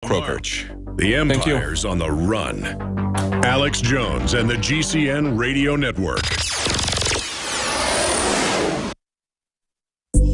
Krokich. The Empire's on the run. Alex Jones and the GCN Radio Network.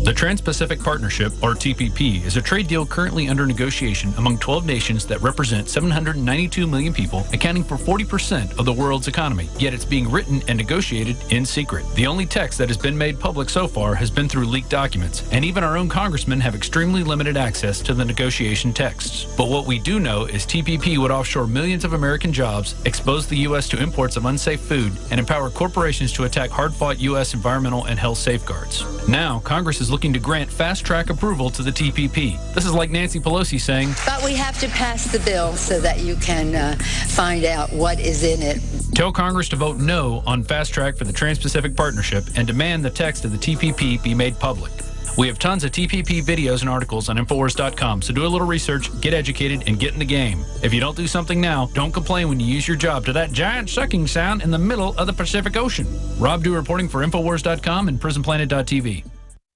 The Trans-Pacific Partnership, or TPP, is a trade deal currently under negotiation among 12 nations that represent 792 million people, accounting for 40% of the world's economy. Yet it's being written and negotiated in secret. The only text that has been made public so far has been through leaked documents, and even our own congressmen have extremely limited access to the negotiation texts. But what we do know is TPP would offshore millions of American jobs, expose the U.S. to imports of unsafe food, and empower corporations to attack hard-fought U.S. environmental and health safeguards. Now, Congress is looking to grant fast-track approval to the TPP. This is like Nancy Pelosi saying, "But we have to pass the bill so that you can find out what is in it." Tell Congress to vote no on fast-track for the Trans-Pacific Partnership and demand the text of the TPP be made public. We have tons of TPP videos and articles on Infowars.com, so do a little research, get educated, and get in the game. If you don't do something now, don't complain when you use your job to that giant sucking sound in the middle of the Pacific Ocean. Rob Dew reporting for Infowars.com and PrisonPlanet.tv.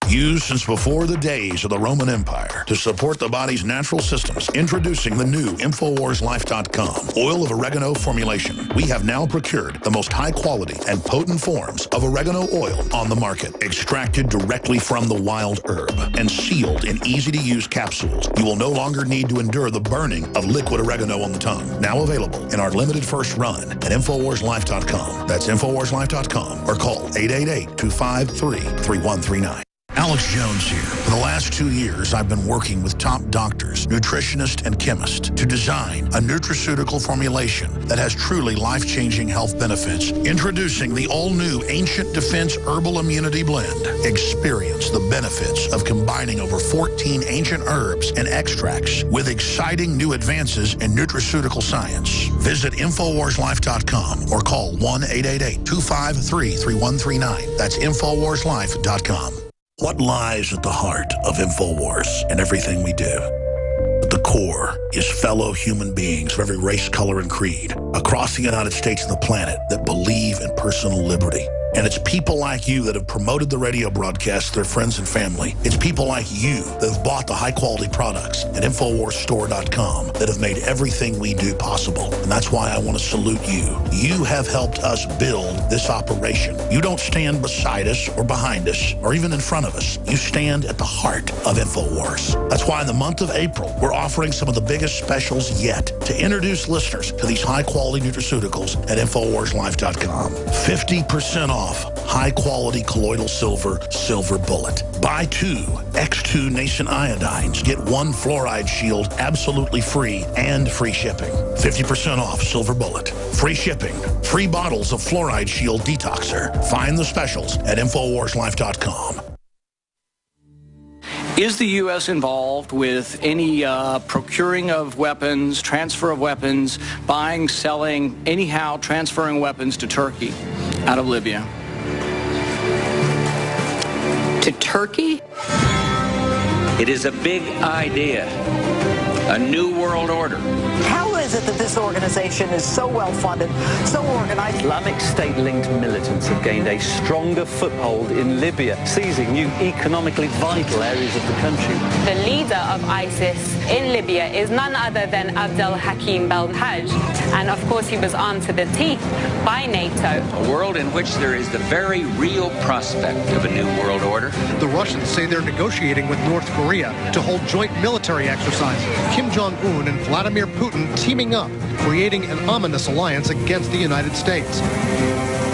Used since before the days of the Roman Empire to support the body's natural systems. Introducing the new InfoWarsLife.com oil of oregano formulation. We have now procured the most high quality and potent forms of oregano oil on the market, extracted directly from the wild herb and sealed in easy-to-use capsules. You will no longer need to endure the burning of liquid oregano on the tongue. Now available in our limited first run at InfoWarsLife.com. That's InfoWarsLife.com or call 888-253-3139. Alex Jones here. For the last 2 years, I've been working with top doctors, nutritionists, and chemists to design a nutraceutical formulation that has truly life-changing health benefits. Introducing the all-new Ancient Defense Herbal Immunity Blend. Experience the benefits of combining over 14 ancient herbs and extracts with exciting new advances in nutraceutical science. Visit InfoWarsLife.com or call 1-888-253-3139. That's InfoWarsLife.com. What lies at the heart of InfoWars and everything we do? At the core is fellow human beings of every race, color, and creed across the United States and the planet that believe in personal liberty. And it's people like you that have promoted the radio broadcast to their friends and family. It's people like you that have bought the high-quality products at InfoWarsStore.com that have made everything we do possible. And that's why I want to salute you. You have helped us build this operation. You don't stand beside us or behind us or even in front of us. You stand at the heart of InfoWars. That's why in the month of April, we're offering some of the biggest specials yet to introduce listeners to these high-quality nutraceuticals at InfoWarsLife.com. 50% off high-quality colloidal silver bullet. Buy 2 X2 nascent iodines. Get 1 fluoride shield absolutely free and free shipping. 50% off silver bullet. Free shipping. Free bottles of fluoride shield detoxer. Find the specials at InfoWarsLife.com. Is the U.S. involved with any procuring of weapons, transfer of weapons, buying, selling, anyhow transferring weapons to Turkey out of Libya? To Turkey? It is a big idea. A new world order. How is it that this organization is so well-funded, so organized? Islamic State-linked militants have gained a stronger foothold in Libya, seizing new economically vital areas of the country. The leader of ISIS in Libya is none other than Abdel Hakim Belhaj, and of course he was armed to the teeth by NATO. A world in which there is the very real prospect of a new world order. The Russians say they're negotiating with North Korea to hold joint military exercises. Kim Jong-un and Vladimir Putin teaming up, creating an ominous alliance against the United States.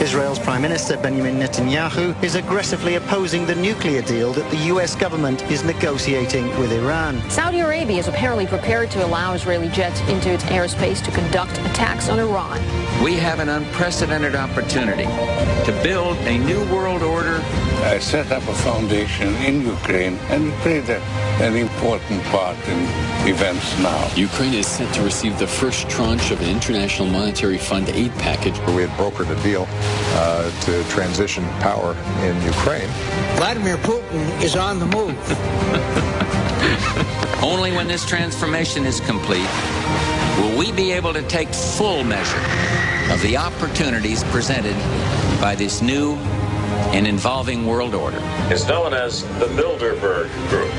Israel's Prime Minister Benjamin Netanyahu is aggressively opposing the nuclear deal that the U.S. government is negotiating with Iran. Saudi Arabia is apparently prepared to allow Israeli jets into its airspace to conduct attacks on Iran. We have an unprecedented opportunity to build a new world order. I set up a foundation in Ukraine, and we played an important part in events now. Ukraine is set to receive the first tranche of an International Monetary Fund aid package. We had brokered a deal to transition power in Ukraine. Vladimir Putin is on the move. Only when this transformation is complete will we be able to take full measure of the opportunities presented by this new and evolving world order. It's known as the Bilderberg Group.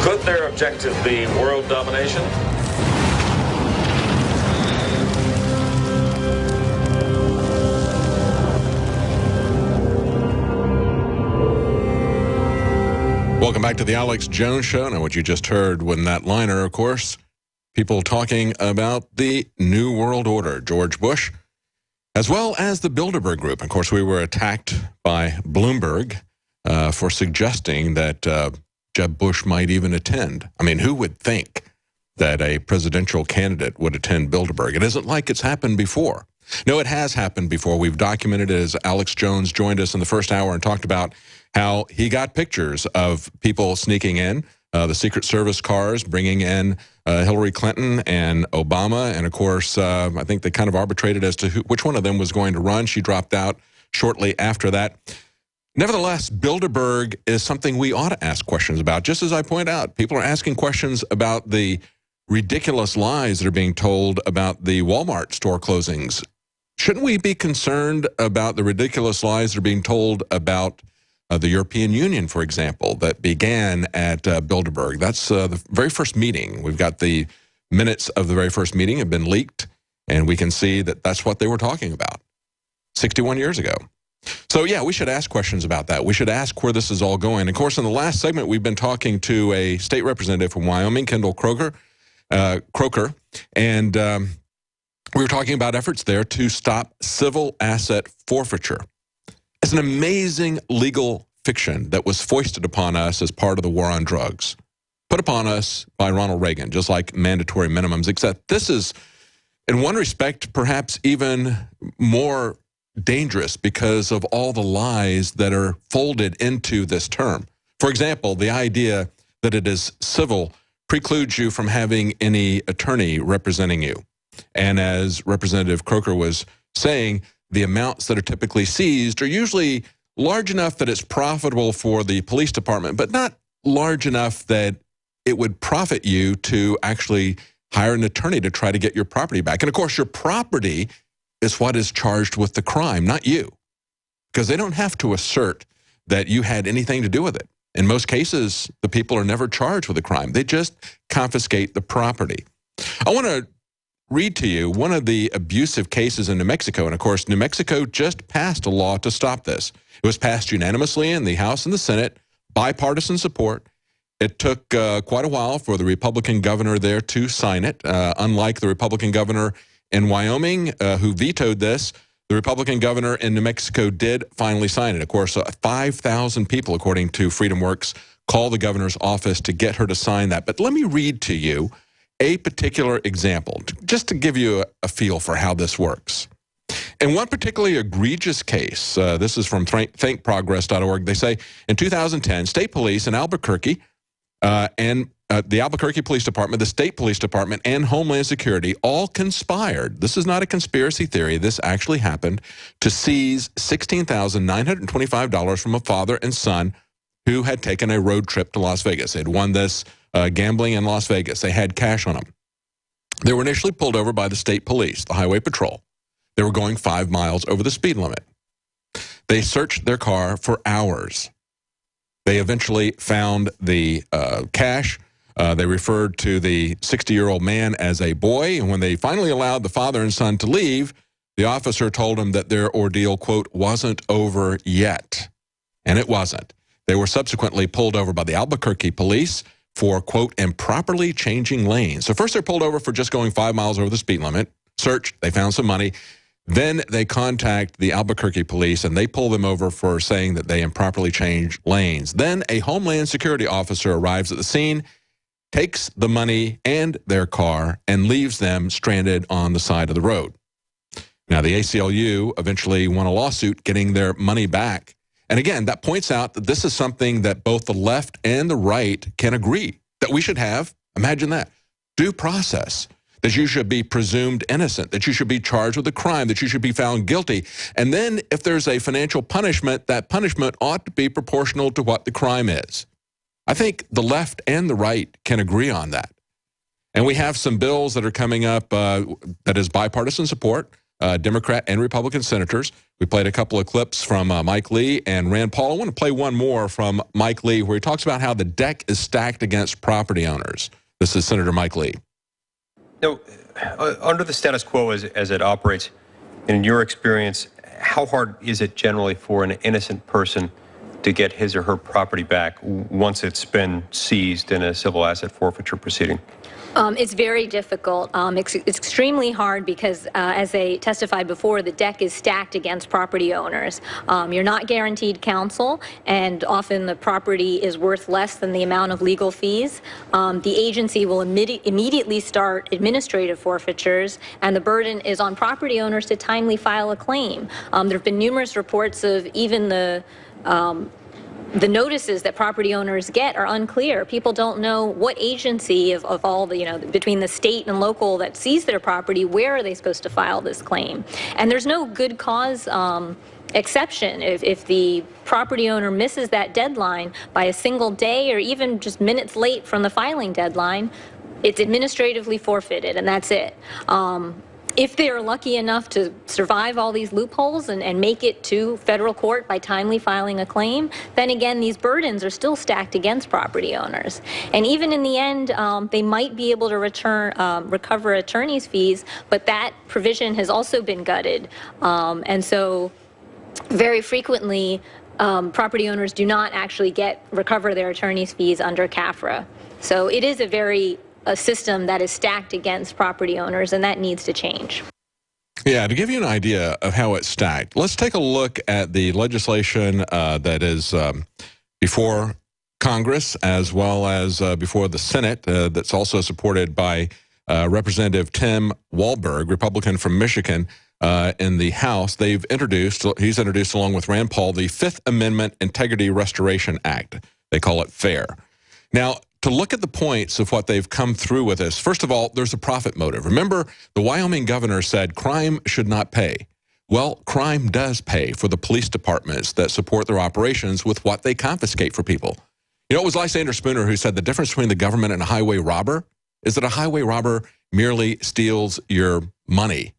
Could their objective be world domination? Welcome back to the Alex Jones Show. Now, what you just heard when that liner, of course, people talking about the New World Order, George Bush, as well as the Bilderberg Group. Of course, we were attacked by Bloomberg for suggesting that Jeb Bush might even attend. I mean, who would think that a presidential candidate would attend Bilderberg? It isn't like it's happened before. No, it has happened before. We've documented it as Alex Jones joined us in the first hour and talked about how he got pictures of people sneaking in, the Secret Service cars bringing in Hillary Clinton and Obama. And, of course, I think they kind of arbitrated as to which one of them was going to run. She dropped out shortly after that. Nevertheless, Bilderberg is something we ought to ask questions about. Just as I point out, people are asking questions about the ridiculous lies that are being told about the Walmart store closings. Shouldn't we be concerned about the ridiculous lies that are being told about the European Union, for example, that began at Bilderberg? That's the very first meeting. We've got the minutes of the very first meeting have been leaked, and we can see that that's what they were talking about 61 years ago. So, yeah, we should ask questions about that. We should ask where this is all going. Of course, in the last segment, we've been talking to a state representative from Wyoming, Kendall Croker, and we were talking about efforts there to stop civil asset forfeiture. It's an amazing legal fiction that was foisted upon us as part of the war on drugs, put upon us by Ronald Reagan, just like mandatory minimums, except this is, in one respect, perhaps even more dangerous because of all the lies that are folded into this term. For example, the idea that it is civil precludes you from having any attorney representing you. And as Representative Croker was saying, the amounts that are typically seized are usually large enough that it's profitable for the police department, but not large enough that it would profit you to actually hire an attorney to try to get your property back. And of course, your property is what is charged with the crime, not you, because they don't have to assert that you had anything to do with it. In most cases, the people are never charged with a crime. They just confiscate the property. I want to read to you one of the abusive cases in New Mexico. And of course, New Mexico just passed a law to stop this. It was passed unanimously in the House and the Senate, bipartisan support. It took quite a while for the Republican governor there to sign it. Unlike the Republican governor in Wyoming, who vetoed this, the Republican governor in New Mexico did finally sign it. Of course, 5,000 people, according to FreedomWorks, called the governor's office to get her to sign that. But let me read to you a particular example, just to give you a feel for how this works. In one particularly egregious case, this is from thinkprogress.org, they say, in 2010, state police in Albuquerque and the Albuquerque Police Department, the State Police Department, and Homeland Security all conspired, this is not a conspiracy theory, this actually happened, to seize $16,925 from a father and son who had taken a road trip to Las Vegas. They had won this gambling in Las Vegas. They had cash on them. They were initially pulled over by the state police, the highway patrol. They were going 5 miles over the speed limit. They searched their car for hours. They eventually found the cash. They referred to the 60-year-old man as a boy. And when they finally allowed the father and son to leave, the officer told them that their ordeal, quote, wasn't over yet. And it wasn't. They were subsequently pulled over by the Albuquerque police for, quote, improperly changing lanes. So first they're pulled over for just going 5 miles over the speed limit, searched, they found some money. Then they contact the Albuquerque police and they pull them over for saying that they improperly changed lanes. Then a Homeland Security officer arrives at the scene, takes the money and their car, and leaves them stranded on the side of the road. Now, the ACLU eventually won a lawsuit getting their money back. And again, that points out that this is something that both the left and the right can agree that we should have, imagine that, due process, that you should be presumed innocent, that you should be charged with a crime, that you should be found guilty. And then if there's a financial punishment, that punishment ought to be proportional to what the crime is. I think the left and the right can agree on that. And we have some bills that are coming up that is bipartisan support, Democrat and Republican senators. We played a couple of clips from Mike Lee and Rand Paul. I want to play one more from Mike Lee where he talks about how the deck is stacked against property owners. This is Senator Mike Lee. Now, under the status quo as it operates, in your experience, how hard is it generally for an innocent person to get his or her property back once it's been seized in a civil asset forfeiture proceeding? It's very difficult. It's extremely hard because, as they testified before, the deck is stacked against property owners. You're not guaranteed counsel, and often the property is worth less than the amount of legal fees. The agency will immediately start administrative forfeitures, and the burden is on property owners to timely file a claim. There have been numerous reports of even the notices that property owners get are unclear. People don't know what agency of all the, between the state and local that sees their property, where are they supposed to file this claim? And there's no good cause exception. If the property owner misses that deadline by a single day or even just minutes late from the filing deadline, it's administratively forfeited, and that's it. If they are lucky enough to survive all these loopholes and make it to federal court by timely filing a claim, then again, these burdens are still stacked against property owners. And even in the end, they might be able to recover attorney's fees, but that provision has also been gutted. And so very frequently, property owners do not actually recover their attorney's fees under CAFRA. So it is a system that is stacked against property owners, and that needs to change. Yeah, to give you an idea of how it's stacked, let's take a look at the legislation that is before Congress as well as before the Senate that's also supported by Representative Tim Walberg, Republican from Michigan, in the House. He's introduced along with Rand Paul the Fifth Amendment Integrity Restoration Act. They call it FAIR. Now, to look at the points of what they've come through with this, first of all, there's a profit motive. Remember, the Wyoming governor said crime should not pay. Well, crime does pay for the police departments that support their operations with what they confiscate for people. You know, it was Lysander Spooner who said the difference between the government and a highway robber is that a highway robber merely steals your money.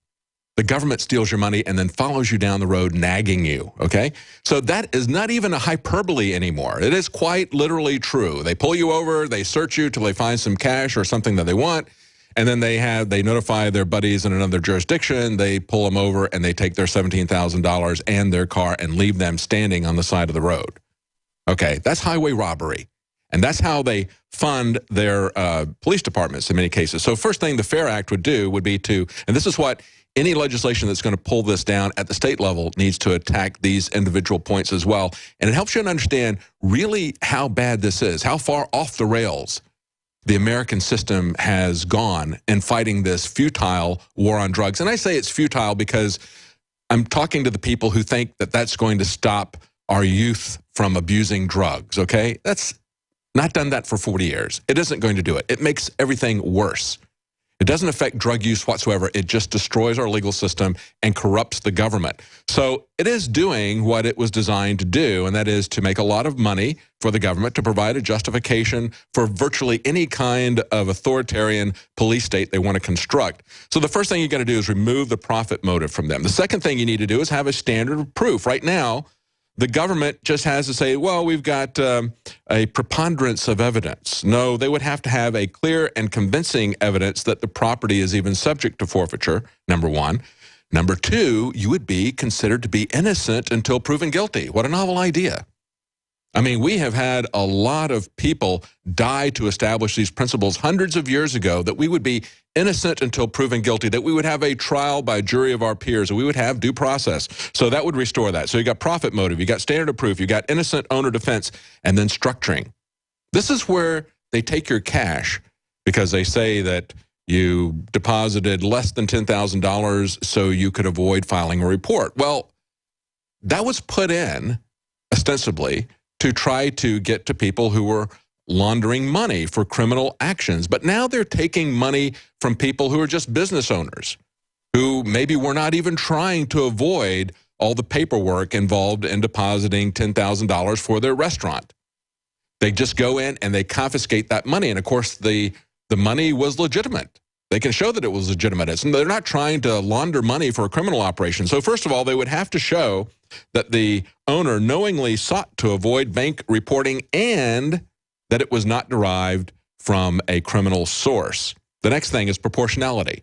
The government steals your money and then follows you down the road nagging you, okay? So that is not even a hyperbole anymore. It is quite literally true. They pull you over, they search you till they find some cash or something that they want, and then they notify their buddies in another jurisdiction, they pull them over, and they take their $17,000 and their car and leave them standing on the side of the road. Okay, that's highway robbery. And that's how they fund their police departments in many cases. So first thing the FAIR Act would do would be to, and this is what any legislation that's going to pull this down at the state level needs to attack these individual points as well. And it helps you understand really how bad this is, how far off the rails the American system has gone in fighting this futile war on drugs. And I say it's futile because I'm talking to the people who think that that's going to stop our youth from abusing drugs, okay? That's not done that for 40 years. It isn't going to do it. It makes everything worse. It doesn't affect drug use whatsoever. It just destroys our legal system and corrupts the government. So it is doing what it was designed to do, and that is to make a lot of money for the government to provide a justification for virtually any kind of authoritarian police state they want to construct. So the first thing you got to do is remove the profit motive from them. The second thing you need to do is have a standard of proof. Right now, the government just has to say, well, we've got a preponderance of evidence. No, they would have to have a clear and convincing evidence that the property is even subject to forfeiture, number one. Number two, you would be considered to be innocent until proven guilty. What a novel idea. I mean, we have had a lot of people die to establish these principles hundreds of years ago, that we would be innocent until proven guilty, that we would have a trial by jury of our peers, that we would have due process. So that would restore that. So you got profit motive, you got standard of proof, you got innocent owner defense, and then structuring. This is where they take your cash because they say that you deposited less than $10,000 so you could avoid filing a report. Well, that was put in ostensibly to try to get to people who were laundering money for criminal actions. But now they're taking money from people who are just business owners, who maybe were not even trying to avoid all the paperwork involved in depositing $10,000 for their restaurant. They just go in and they confiscate that money. And of course, the money was legitimate. They can show that it was legitimate. And they're not trying to launder money for a criminal operation. So first of all, they would have to show that the owner knowingly sought to avoid bank reporting and that it was not derived from a criminal source. The next thing is proportionality.